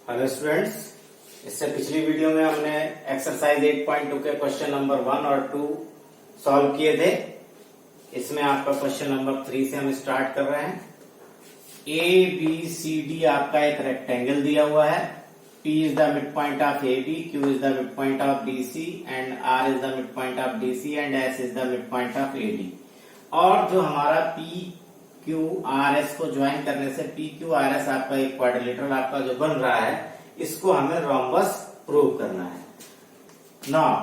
Hello students, इससे पिछली video में हमने एक्सरसाइज 8.2 के क्वेश्चन नंबर 1 और 2 सॉल्व किए थे। इसमें आपका क्वेश्चन नंबर 3 से हम स्टार्ट कर रहे हैं। ए बी सी डी आपका एक रेक्टेंगल दिया हुआ है। P is the mid point of A B, Q is the mid point of D C and R is the mid point of D C and S is the mid point of A D. और जो हमारा P Q R S को join करने से P Q R S आपका एक quadrilateral आपका जो बन रहा है, इसको हमें रोम्बस प्रूव करना है। Now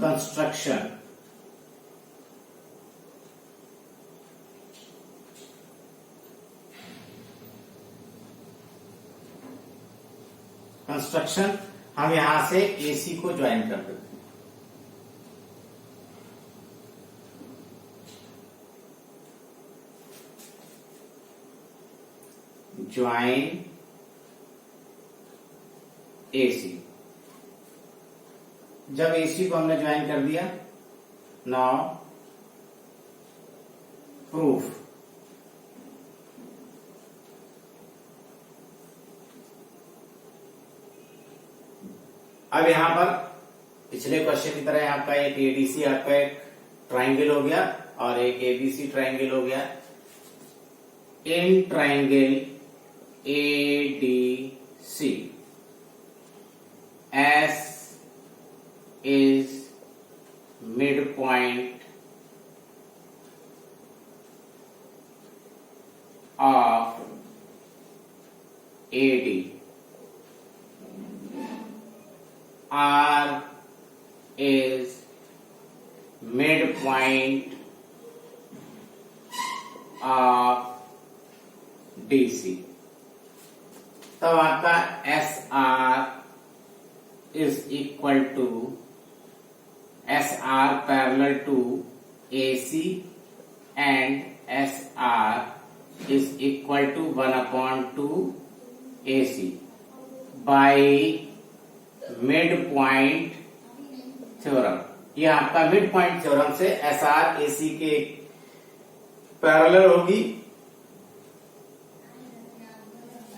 construction. कंस्ट्रक्शन हम यहां से एसी को ज्वाइन कर देते हैं। Join AC. जब एसी को हमने ज्वाइन कर दिया, नाउ प्रूफ। अब यहां पर पिछले क्वेश्चन की तरह आपका एक एडीसी आपका एक ट्राइंगल हो गया और एक एबीसी ट्राइंगल हो गया। In triangle ADC, S is midpoint of AD. R is midpoint of DC. तब आपका SR is equal to SR parallel to AC and SR is equal to 1/2 AC by mid point theorem. यह आपका mid point theorem से SR AC के parallel होगी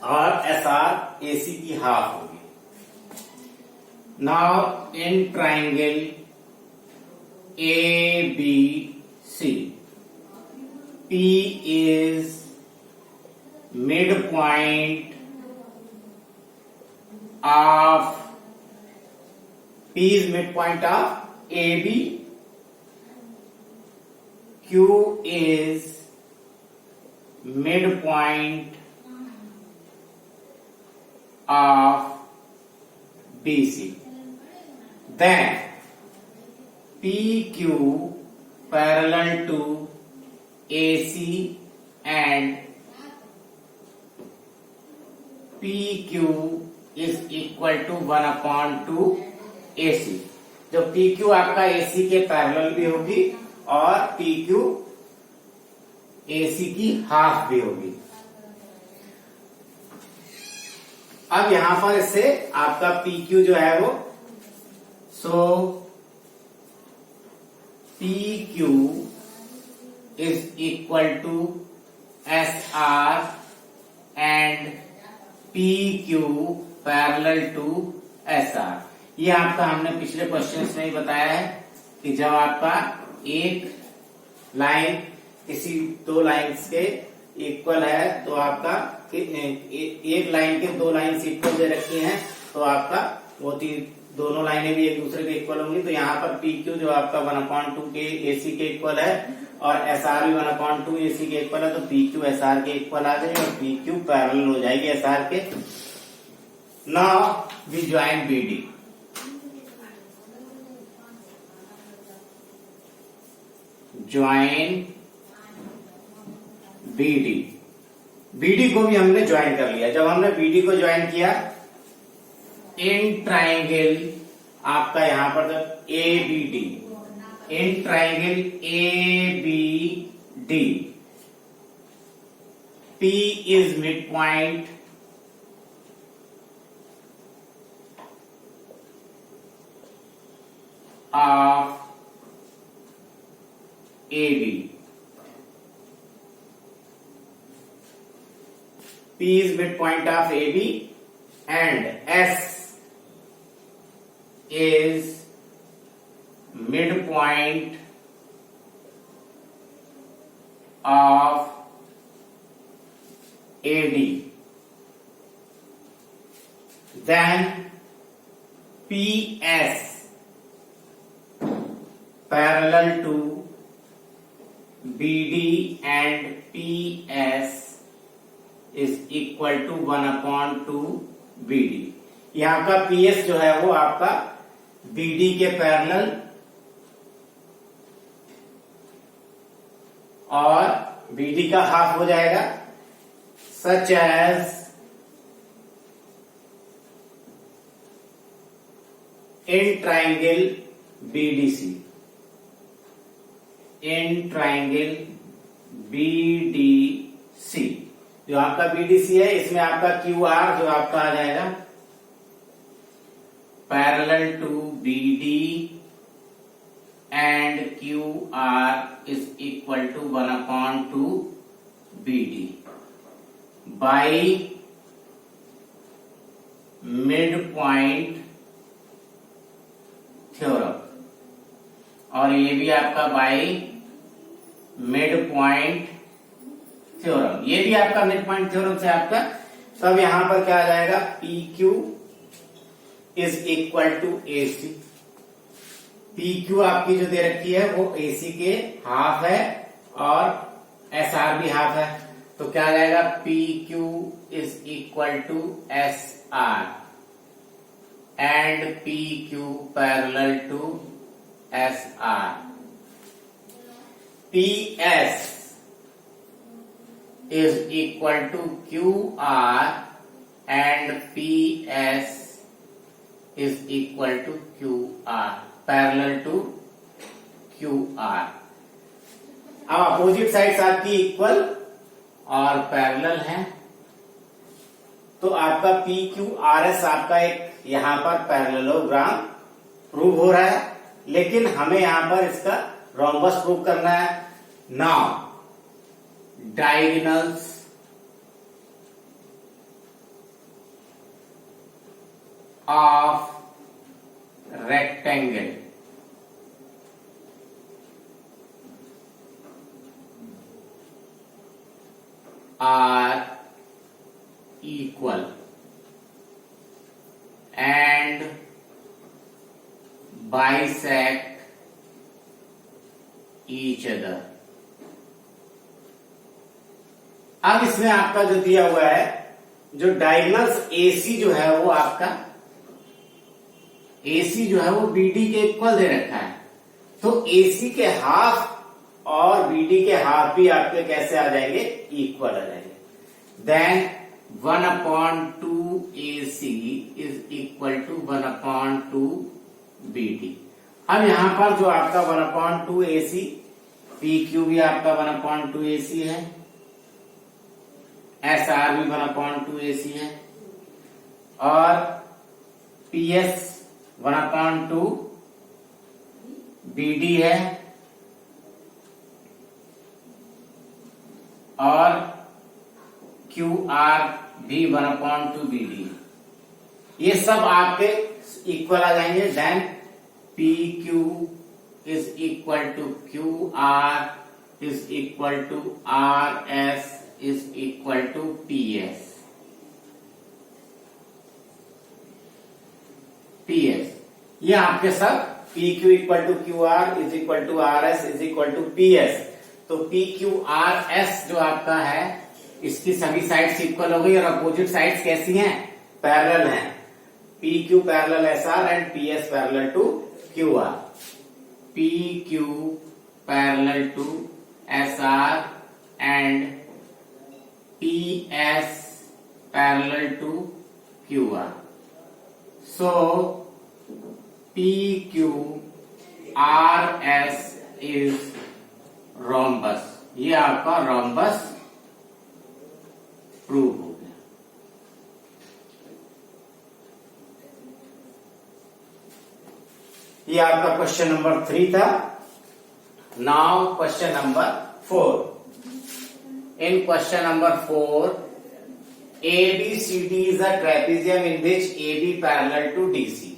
और SR AC की half होगी। Now in triangle ABC, P is midpoint of AB, Q is midpoint of BC. Then PQ parallel to AC and PQ is equal to 1/2 AC। जो PQ आपका AC के parallel भी होगी और PQ AC की half भी होगी। अब यहां पर इससे आपका PQ जो है वो PQ is equal to SR and PQ parallel to SR। ये आपका हमने पिछले क्वेश्चंस में ही बताया है कि जब आपका एक लाइन किसी दो लाइंस के इक्वल है तो आपका एक लाइन के दो लाइंस इक्वल दे रखी हैं तो आपका वो दोनों लाइनें भी एक दूसरे के इक्वल होंगी। तो यहाँ पर PQ जो आपका 1/2 के AC के इक्वल है और SR भी 1/2 AC के इक्वल है, तो PQ SR के इक्वल आ जाएगी और PQ पैरेलल हो जाएगी SR के। Now we join BD। Join BD को भी हमने ज्वाइन कर लिया। जब हमने BD को ज्वाइन किया, इन ट्राइंगल आपका यहां पर ABD, in triangle ABD, P is mid point of AB. P is midpoint of AB and S is midpoint of AD, then PS parallel to BD and PS is equal to 1/2 BD। यहां का PS जो है वो आपका BD के parallel और BD का half हो जाएगा, such as in triangle BDC, in triangle BDC। जो आपका BDC है इसमें आपका QR जो आपका आ जाएगा parallel to BD and QR is equal to 1/2 BD by midpoint theorem, और ये भी आपका बाय मिड पॉइंट थ्योरम, ये भी आपका मिड पॉइंट थ्योरम से आपका। तब यहां पर क्या आ जाएगा, PQ is equal to AC। PQ आपकी जो दे रखी है वो AC के हाफ है और SR भी हाफ है, तो क्या आ जाएगा, PQ is equal to SR and PQ parallel to SR। PS is equal to QR and PS is equal to QR parallel to QR। अब अपोजिट साइड्स आपकी इक्वल और पैरेलल हैं, तो आपका PQRS आपका एक यहां पर पैरेललोग्राम प्रूव हो रहा है, लेकिन हमें यहां पर इसका रोम्बस प्रूव करना है। Now diagonals of rectangle are equal and bisect each other। अब इसमें आपका जो दिया हुआ है, जो डायगोनल्स AC जो है वो आपका AC जो है वो BD के इक्वल दे रखा है, तो AC के हाफ और BD के हाफ भी आपके कैसे आ जाएंगे, इक्वल आ जाएंगे। Then 1/2 AC is equal to 1/2 BD। अब यहां पर जो आपका 1/2 AC, PQ भी आपका 1/2 AC है, SR भी 1/2 AC है, और PS 1/2 BD है, और QR भी 1/2 BD। ये सब आपके इक्वल आ जाएंगे। Then PQ is equal to QR is equal to RS is equal to PS। ये आपके सब PQ equal to QR is equal to RS is equal to PS। तो PQRS जो आपका है इसकी सभी साइड्स इक्वल हो गई, और अपोजिट साइड्स कैसी हैं, पैरेलल हैं। PQ parallel SR and PS parallel to QR। PQ parallel to SR and PS parallel to QR। So PQRS is rhombus. ये आपका रोम्बस प्रूव हो गया। ये आपका क्वेश्चन नंबर 3 था। Now question number 4। In question number 4 ABCD is a trapezium in which AB parallel to DC.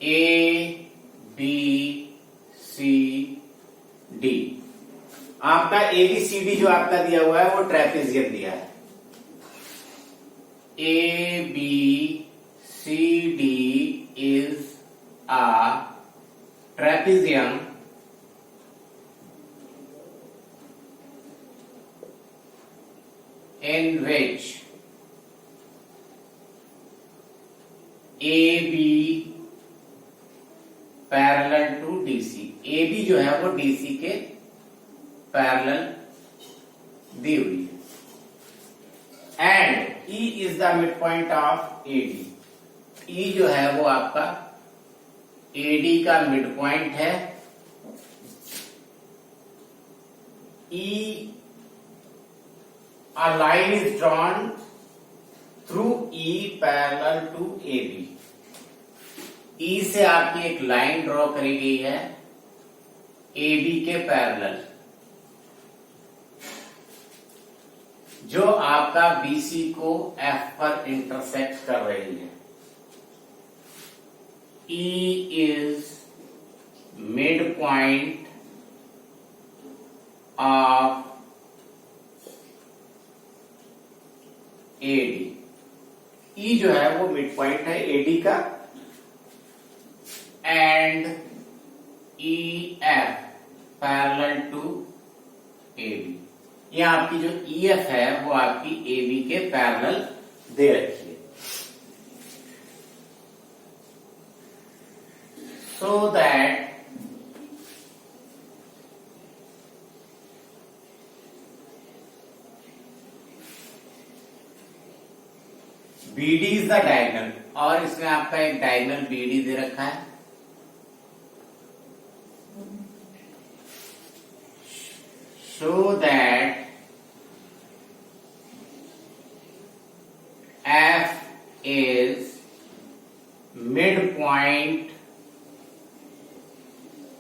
A B C D, आपका ABCD जो आपका दिया हुआ है वो ट्रेपेजियम दिया है। ABCD is a trapezium in which AB parallel to DC, AB जो है वो DC के पैरेलल दी हुई है। And E is the mid point of AD, E जो है वो आपका AD का मिड पॉइंट है। E a line is drawn through E parallel to AB, E से आपकी एक लाइन ड्रॉ करी गई है AB के पैरेलल, जो आपका BC को F पर इंटरसेक्ट कर रही है। E is mid point of AD, E जो है वो मिड पॉइंट है AD का। And EF parallel to AB, ये आपकी जो EF है वो आपकी AB के पैरेलल दे रखी है। So that BD is the diagonal, और इसमें आपका एक डायगोनल BD दे रखा है। So that F is midpoint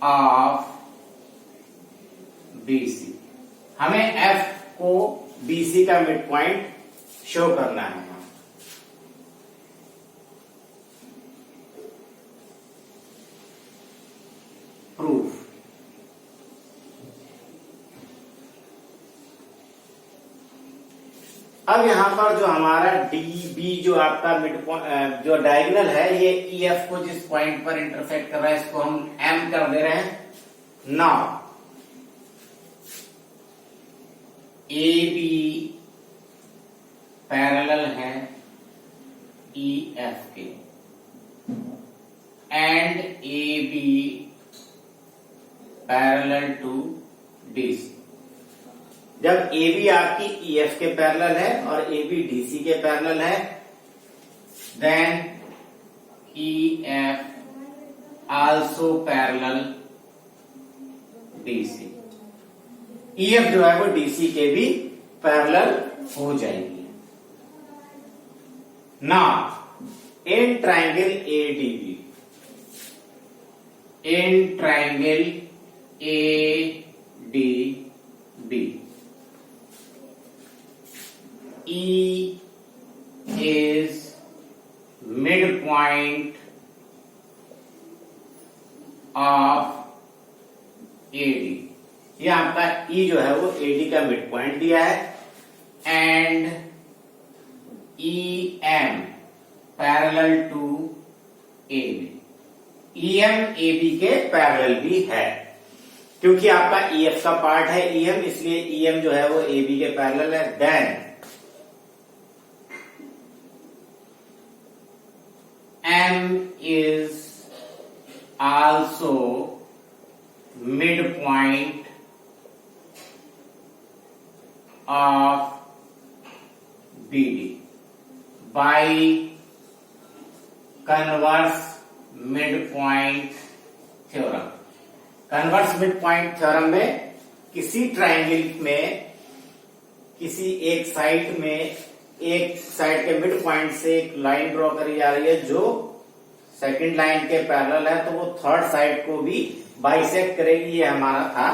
of BC, हमें F को BC का मिड पॉइंट शो करना है। प्रूफ, अब यहां पर जो हमारा DB जो आपका मिड पॉइंट जो डायगोनल है, ये EF को जिस पॉइंट पर इंटरसेक्ट कर रहा है इसको हम M कर दे रहे हैं। नाउ AB पैरेलल है EF के, and AB parallel to DC। जब AB आपकी EF के पैरेलल है और AB DC के पैरेलल है, then EF also parallel DC। EF जो है वो DC के भी पैरेलल हो जाएगी। Now in triangle ADB, in triangle ADB E is midpoint of AD, ये आपका E जो है वो AD का मिड पॉइंट दिया है। And EM parallel to AB, EM AB के पैरेलल भी है, क्योंकि आपका EF का पार्ट है EM, इसलिए EM जो है वो AB के पैरेलल है। Then M is also midpoint of BD by converse midpoint theorem। Converse mid point theorem में किसी ट्राइंगल में किसी एक साइड में एक साइड के मिड पॉइंट से एक लाइन ड्रॉ करी जा रही है जो सेकंड लाइन के पैरेलल है, तो वो थर्ड साइड को भी बाइसेक्ट करेगी, ये हमारा था।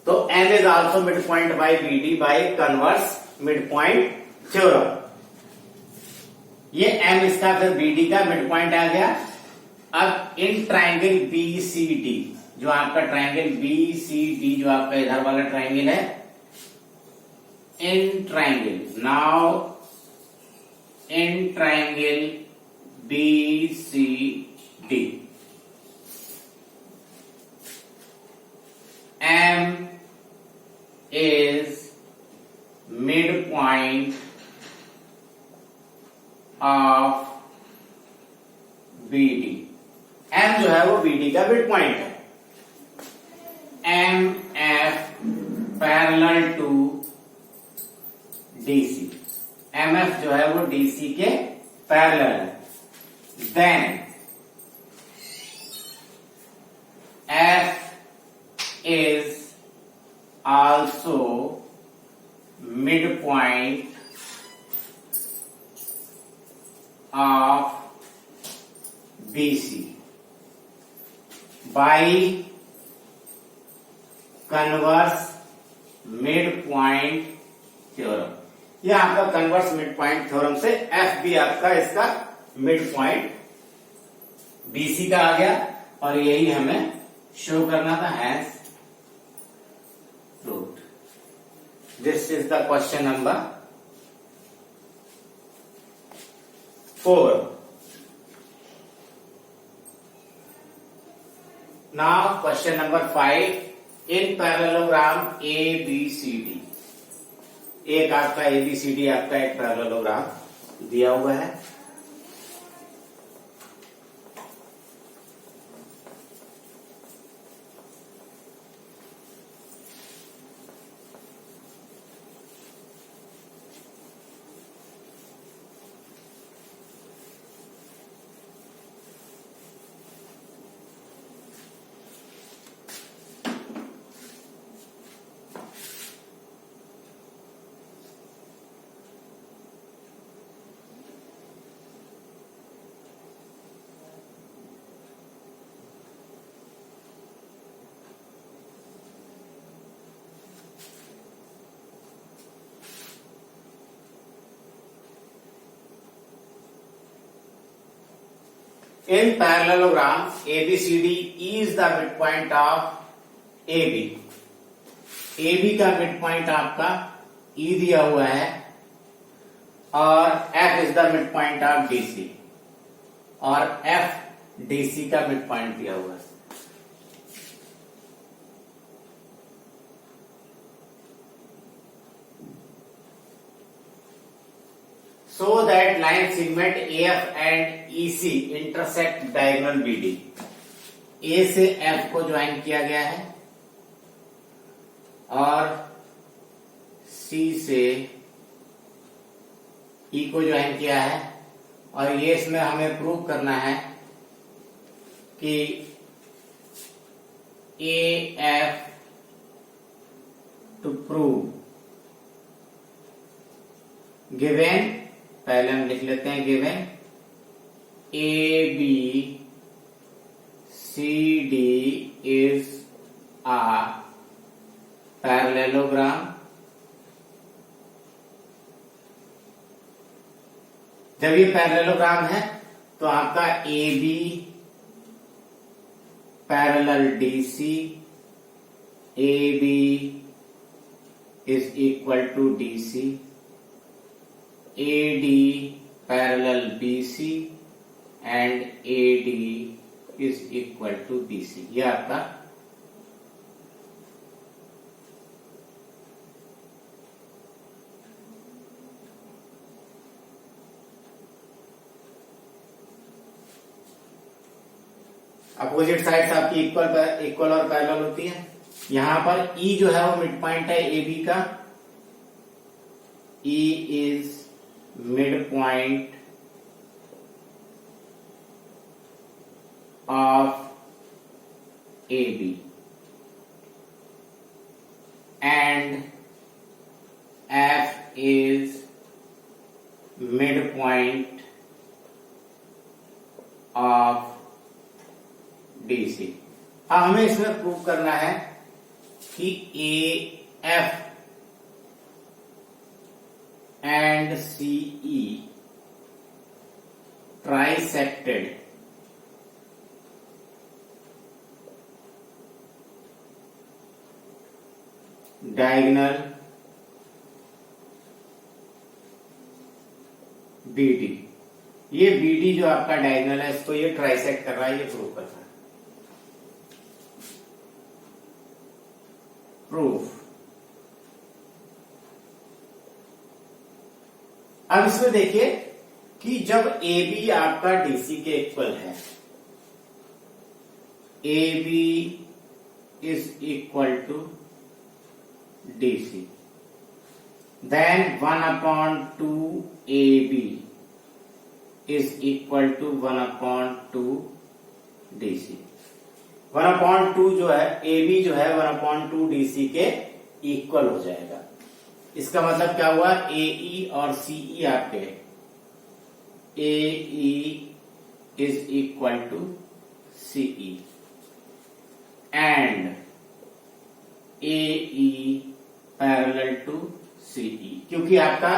तो M is also mid point by B D by converse mid point theorem. ये एम इसका फिर बी डी का मिड पॉइंट आ गया। अब in triangle B C D, जो आपका ट्राइंगल बी सी डी जो आपका इधर वाला ट्राइंगल है, in triangle now in triangle B C D M is mid point of B D. M जो है वो बी डी का मिड पॉइंट है। M F parallel to DC, M F जो है वो डीसी के पैरेलल है। Then F is also mid point of BC by converse mid point theorem. यह आपका कन्वर्स मिड पॉइंट थ्योरम से एफ भी आपका इसका मिड पॉइंट BC का आ गया, और यही हमें शो करना था has proved. This is the question number 4। Now question number 5, in parallelogram ABCD, एक आपका ABCD आपका एक पैरेललोग्राम दिया हुआ है। In parallelogram ABCD, E is the midpoint of AB. AB का midpoint आपका E दिया हुआ है, और F is the midpoint of DC, और F DC का midpoint दिया हुआ है। So that line segment AF and EC intersect diagonal BD. A से F को ज्वाइन किया गया है, और C से E को ज्वाइन किया है, और ये इसमें हमें प्रूव करना है कि AF टू प्रूव गिवन, पहले हम लिख लेते हैं given AB CD is a parallelogram जब ये पैरेललोग्राम है तो आपका AB parallel DC, AB is equal to DC, AD parallel BC and AD is equal to BC। यह आपका अपोजिट साइड्स आपकी इक्वल और पैरेलल होती है। यहां पर E जो है वो मिड पॉइंट है AB का। E is midpoint of AB and F is midpoint of DC। अब हमें इसमें प्रूव करना है कि AF and CE trisected diagonal BD, ये BD जो आपका डायगोनल है इसको ये ट्राइसेक्ट कर रहा है, ये प्रूव करना है। प्रूफ। अब इसमें देखिए कि जब AB आपका DC के इक्वल है, AB is equal to DC, then 1/2 AB is equal to 1/2 DC। 1/2 जो है AB जो है 1/2 DC के इक्वल हो जाएगा। इसका मतलब क्या हुआ, AE और CE आपके, AE is equal to CE and AE parallel to CE, क्योंकि आपका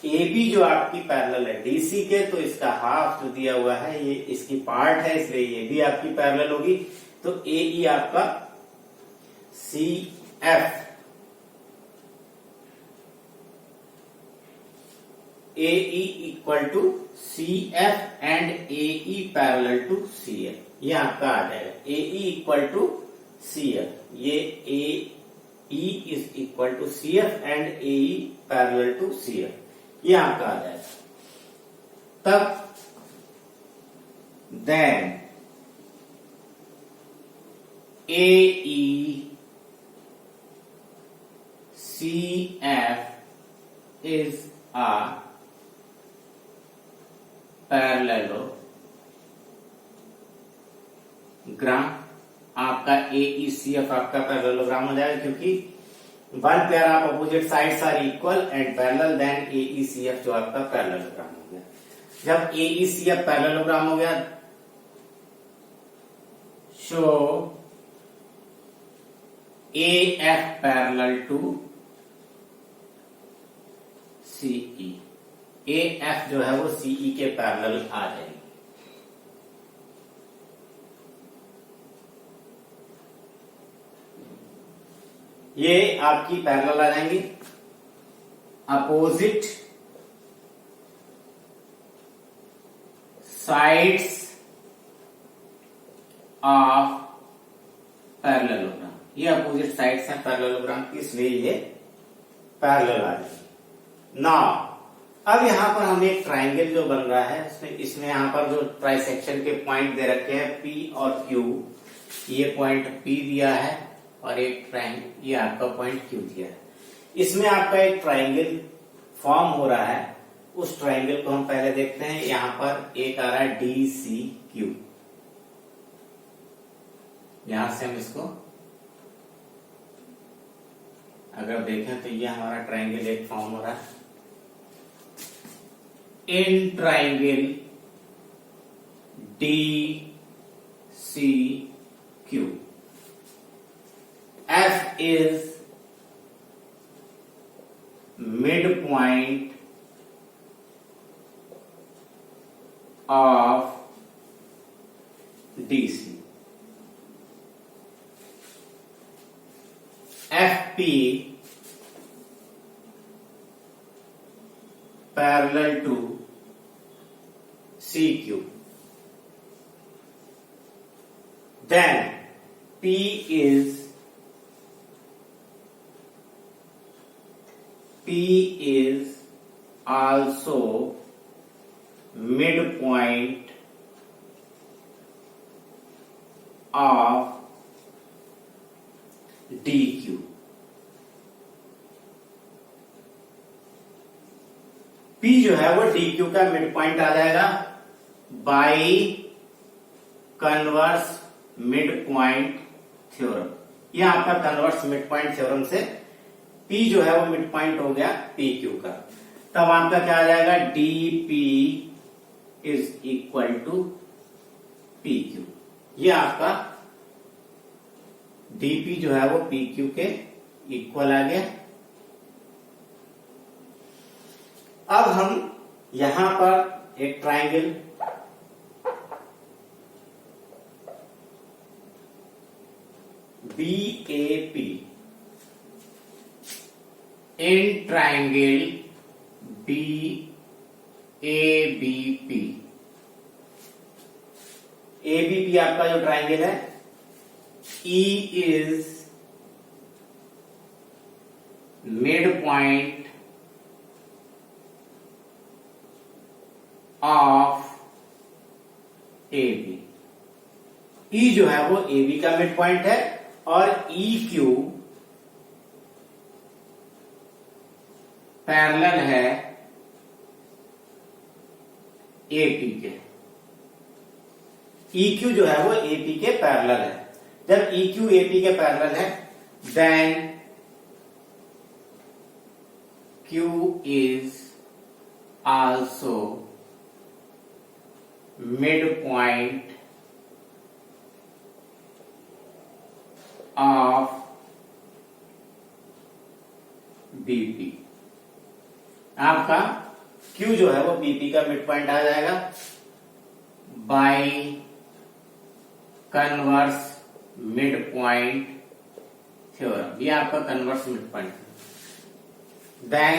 AB जो आपकी पैरेलल है DC के, तो इसका हाफ जो दिया हुआ है ये इसकी पार्ट है, इसलिए ये भी आपकी पैरेलल होगी। तो AE आपका CF, AE equal to CF and AE parallel to CF, ये आपका आ जाएगा। AE इक्वल टू CF, ये AE is equal to CF and AE parallel to CF, ये आपका आ जाएगा। तब then AE CF is a parallelogram। आपका AECF आपका पैरेललोग्राम हो जाएगा, क्योंकि one pair of opposite sides are equal and parallel, then AECF जो आपका पैरेललोग्राम हो गया। जब AECF पैरेललोग्राम हो गया, show AF parallel to CE, AF जो है वो CE के पैरेलल आ जाएगी। ये आपकी पैरेलल आ जाएंगी। अपोजिट साइड्स ऑफ पैरेललोग्राम, ये अपोजिट साइड्स हैं पैरेललोग्राम की, इसलिए ये पैरेलल आ जाएगी। नाउ अब यहां पर हमें एक ट्राइंगल जो बन रहा है, इसमें यहां पर जो ट्राइसेक्शन के पॉइंट दे रखे हैं P और Q, ये पॉइंट P दिया है और एक ट्राइंगल, ये आपका पॉइंट Q दिया है। इसमें आपका एक ट्राइंगल फॉर्म हो रहा है, उस ट्राइंगल को हम पहले देखते हैं। यहां पर एक आ रहा है DCQ, यहां से हम इसको अगर देखें तो ये हमारा ट्राइंगल एक फॉर्म हो रहा है। In triangle DCQ, F is midpoint of DC, FP parallel to CQ, then P is also midpoint of DQ। P जो है वो DQ का मिड पॉइंट आ जाएगा by converse mid point theorem. ये आपका कन्वर्स मिड पॉइंट थ्योरम से P जो है वो मिड पॉइंट हो गया PQ का। तब आपका क्या आ जाएगा, DP is equal to PQ। ये आपका DP जो है वो PQ के इक्वल आ गया। अब हम यहां पर एक triangle BAP, in triangle ABP, ABP आपका जो ट्राइंगल है, E is mid point of AB। E जो है वो AB का मिड पॉइंट है और EQ पैरेलल है AP के। EQ जो है वो AP के पैरेलल है। जब EQ AP के पैरेलल है, then Q is also mid point of BP। आपका Q जो है वो BP का मिड पॉइंट आ जाएगा by converse mid point theorem. ये आपका converse mid point. Then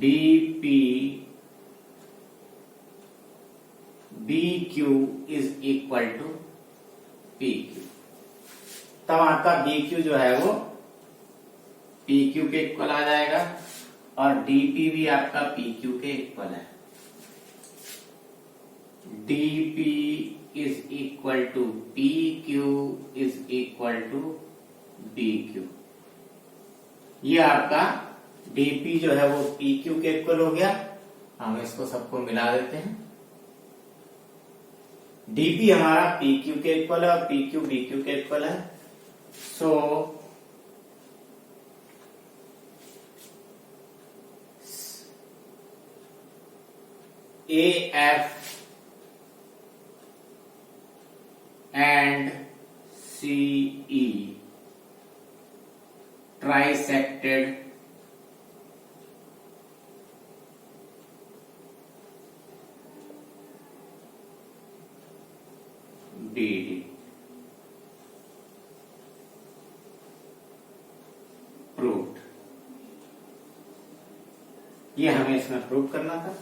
DP BQ is equal to PQ। तब आपका BQ जो है वो PQ के इक्वल आ जाएगा और DP भी आपका PQ के इक्वल है। DP is equal to PQ is equal to BQ। ये आपका DP जो है वो PQ के इक्वल हो गया। हम इसको सबको मिला देते हैं। DP हमारा PQ के इक्वल है और PQ BQ के इक्वल है। सो AF and CE trisected DD proved. ये हमें इसमें प्रूव करना था।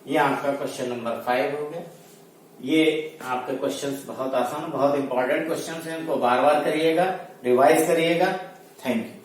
ये आपका क्वेश्चन नंबर 5 हो गया। ये आपके क्वेश्चंस बहुत आसान, बहुत इंपॉर्टेंट क्वेश्चंस हैं। इनको बार बार करिएगा, रिवाइज करिएगा। Thank you.